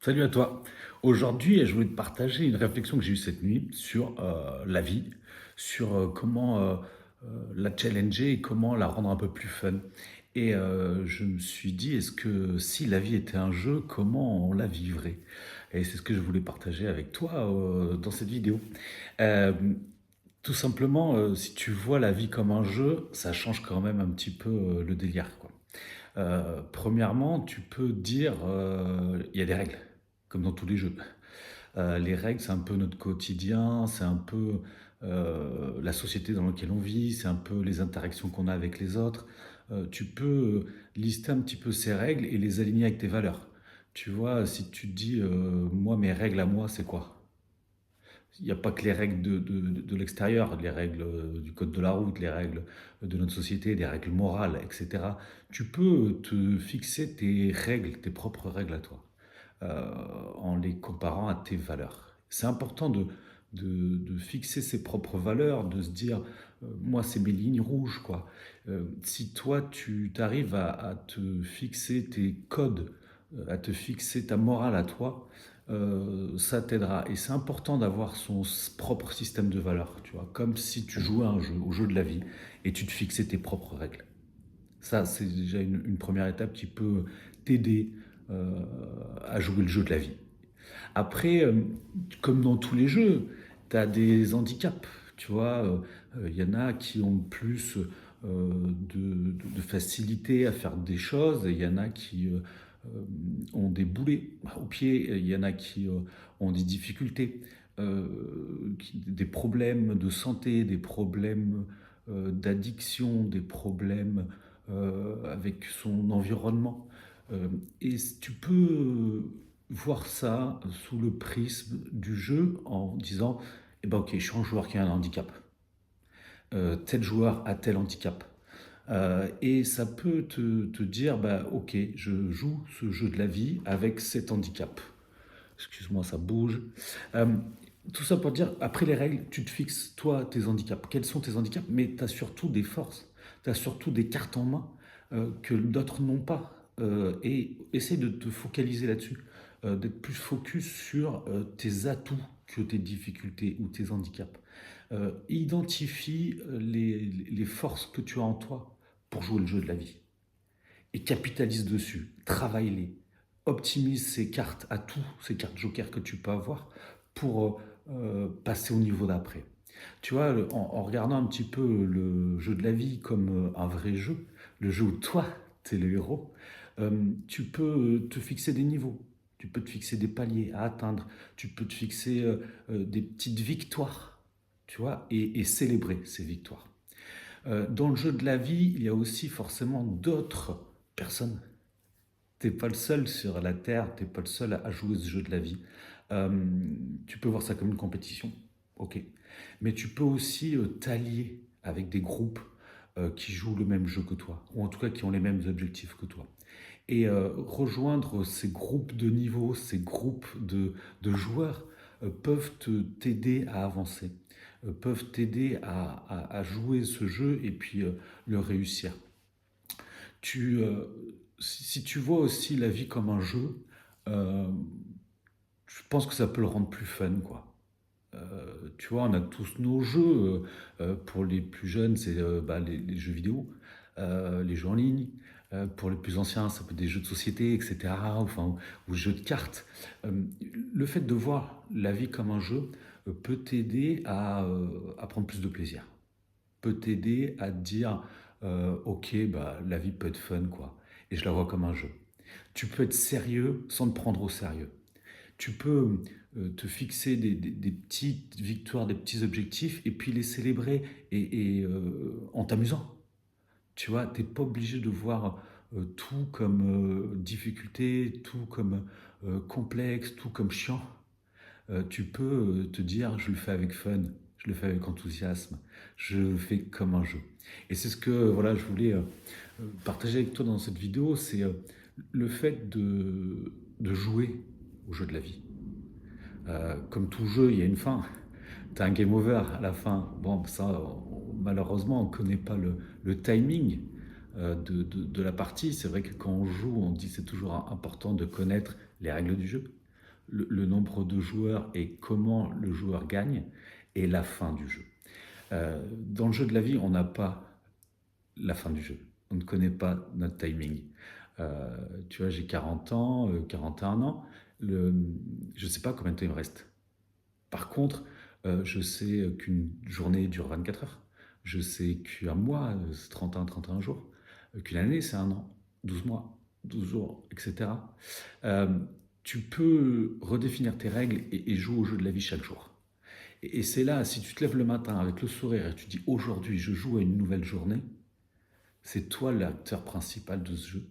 Salut à toi. Aujourd'hui, je voulais te partager une réflexion que j'ai eue cette nuit sur la vie, sur comment la challenger et comment la rendre un peu plus fun. Et je me suis dit, est-ce que si la vie était un jeu, comment on la vivrait? Et c'est ce que je voulais partager avec toi dans cette vidéo. Euh, Tout simplement, si tu vois la vie comme un jeu, ça change quand même un petit peu le délire, quoi. Premièrement, tu peux dire, il y a des règles, comme dans tous les jeux. Les règles, c'est un peu notre quotidien, c'est un peu la société dans laquelle on vit, c'est un peu les interactions qu'on a avec les autres. Tu peux lister un petit peu ces règles et les aligner avec tes valeurs. Tu vois, si tu te dis, moi, mes règles à moi, c'est quoi? Il n'y a pas que les règles de l'extérieur, les règles du code de la route, les règles de notre société, des règles morales, etc. Tu peux te fixer tes règles, tes propres règles à toi, en les comparant à tes valeurs. C'est important de fixer ses propres valeurs, de se dire, moi, c'est mes lignes rouges, quoi. Si toi, tu t'arrives à te fixer tes codes, à te fixer ta morale à toi, ça t'aidera. Et c'est important d'avoir son propre système de valeurs, tu vois, comme si tu jouais à un jeu, au jeu de la vie, et tu te fixais tes propres règles. Ça, c'est déjà une première étape qui peut t'aider à jouer le jeu de la vie. Après, comme dans tous les jeux, tu as des handicaps. Tu vois, il y en a qui ont plus de facilité à faire des choses, et il y en a qui ont des boulets au pied, il y en a qui ont des difficultés, des problèmes de santé, des problèmes d'addiction, des problèmes avec son environnement. Et tu peux voir ça sous le prisme du jeu en disant, eh ben ok, je suis un joueur qui a un handicap. Tel joueur a tel handicap. Et ça peut te dire, bah, ok, je joue ce jeu de la vie avec cet handicap. Excuse-moi, ça bouge. Euh, tout ça pour dire, après les règles, tu te fixes, toi, tes handicaps. Quels sont tes handicaps? Mais tu as surtout des forces, tu as surtout des cartes en main que d'autres n'ont pas. Et essaye de te focaliser là-dessus, d'être plus focus sur tes atouts que tes difficultés ou tes handicaps. Identifie les forces que tu as en toi pour jouer le jeu de la vie et capitalise dessus, travaille-les, optimise ces cartes à tout, ces cartes joker que tu peux avoir pour passer au niveau d'après. Tu vois, en regardant un petit peu le jeu de la vie comme un vrai jeu, le jeu où toi, tu es le héros, tu peux te fixer des niveaux, tu peux te fixer des paliers à atteindre, tu peux te fixer des petites victoires, tu vois, et célébrer ces victoires. Dans le jeu de la vie, il y a aussi forcément d'autres personnes. T'es pas le seul sur la Terre, t'es pas le seul à jouer ce jeu de la vie. Euh, Tu peux voir ça comme une compétition, ok. Mais tu peux aussi t'allier avec des groupes qui jouent le même jeu que toi, ou en tout cas qui ont les mêmes objectifs que toi. Et rejoindre ces groupes de niveau, ces groupes de joueurs peuvent t'aider à avancer, peuvent t'aider à jouer ce jeu et puis le réussir. Tu, si tu vois aussi la vie comme un jeu, euh, je pense que ça peut le rendre plus fun, quoi. Tu vois, on a tous nos jeux. Pour les plus jeunes, c'est bah, les jeux vidéo, les jeux en ligne. Pour les plus anciens, ça peut être des jeux de société, etc. Enfin, ou jeux de cartes. Euh, le fait de voir la vie comme un jeu peut t'aider à prendre plus de plaisir. Peut t'aider à te dire, ok, bah, la vie peut être fun, quoi. Et je la vois comme un jeu. Tu peux être sérieux sans te prendre au sérieux. Tu peux te fixer des petites victoires, des petits objectifs, et puis les célébrer en t'amusant. Tu vois, tu n'es pas obligé de voir tout comme difficulté, tout comme complexe, tout comme chiant. Tu peux te dire, je le fais avec fun, je le fais avec enthousiasme, je le fais comme un jeu. Et c'est ce que voilà, je voulais partager avec toi dans cette vidéo, c'est le fait de jouer au jeu de la vie. Comme tout jeu, il y a une fin. Tu as un game over à la fin. Bon, ça, malheureusement, on ne connaît pas le timing de la partie. C'est vrai que quand on joue, on dit que c'est toujours important de connaître les règles du jeu. le nombre de joueurs et comment le joueur gagne et la fin du jeu. Dans le jeu de la vie, on n'a pas la fin du jeu. On ne connaît pas notre timing. Tu vois, j'ai 40 ans, 41 ans. Le, je ne sais pas combien de temps il me reste. Par contre, je sais qu'une journée dure 24 heures. Je sais qu'un mois, c'est 31 jours. Qu'une année, c'est un an, 12 mois, 12 jours, etc. Euh, Tu peux redéfinir tes règles et jouer au jeu de la vie chaque jour. Et c'est là, si tu te lèves le matin avec le sourire et tu dis aujourd'hui je joue à une nouvelle journée, c'est toi l'acteur principal de ce jeu.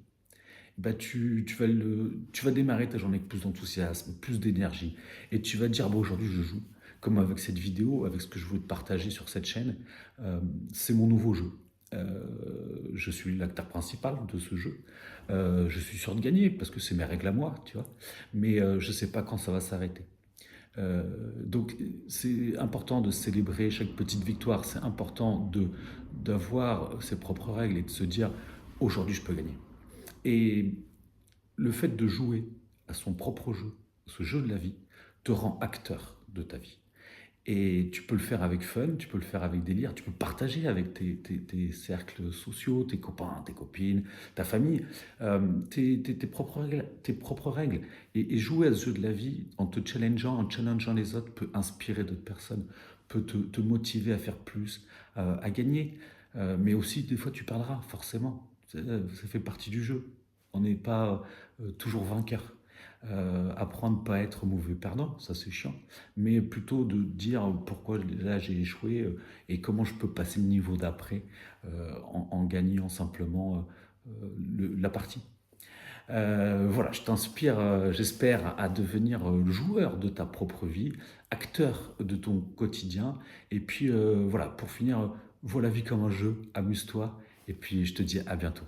Bah tu vas démarrer ta journée avec plus d'enthousiasme, plus d'énergie. Et tu vas te dire, bon, aujourd'hui je joue. Comme avec cette vidéo, avec ce que je veux te partager sur cette chaîne, euh, c'est mon nouveau jeu. Je suis l'acteur principal de ce jeu. Je suis sûr de gagner parce que c'est mes règles à moi, tu vois. Mais je ne sais pas quand ça va s'arrêter. Donc c'est important de célébrer chaque petite victoire, c'est important d'avoir ses propres règles et de se dire aujourd'hui je peux gagner. Et le fait de jouer à son propre jeu, ce jeu de la vie, te rend acteur de ta vie. Et tu peux le faire avec fun, tu peux le faire avec délire, tu peux partager avec tes cercles sociaux, tes copains, tes copines, ta famille, tes propres règles. Tes propres règles. Et jouer à ce jeu de la vie en challengeant les autres, peut inspirer d'autres personnes, peut te motiver à faire plus, à gagner. Mais aussi, des fois, tu perdras, forcément. Ça fait partie du jeu. On n'est pas toujours vainqueur. Apprendre à ne pas être mauvais perdant, ça c'est chiant, mais plutôt de dire pourquoi là j'ai échoué et comment je peux passer le niveau d'après en gagnant simplement la partie. Voilà, je t'inspire, j'espère, à devenir le joueur de ta propre vie, acteur de ton quotidien. Et puis voilà, pour finir, vois la vie comme un jeu, amuse-toi. Et puis je te dis à bientôt.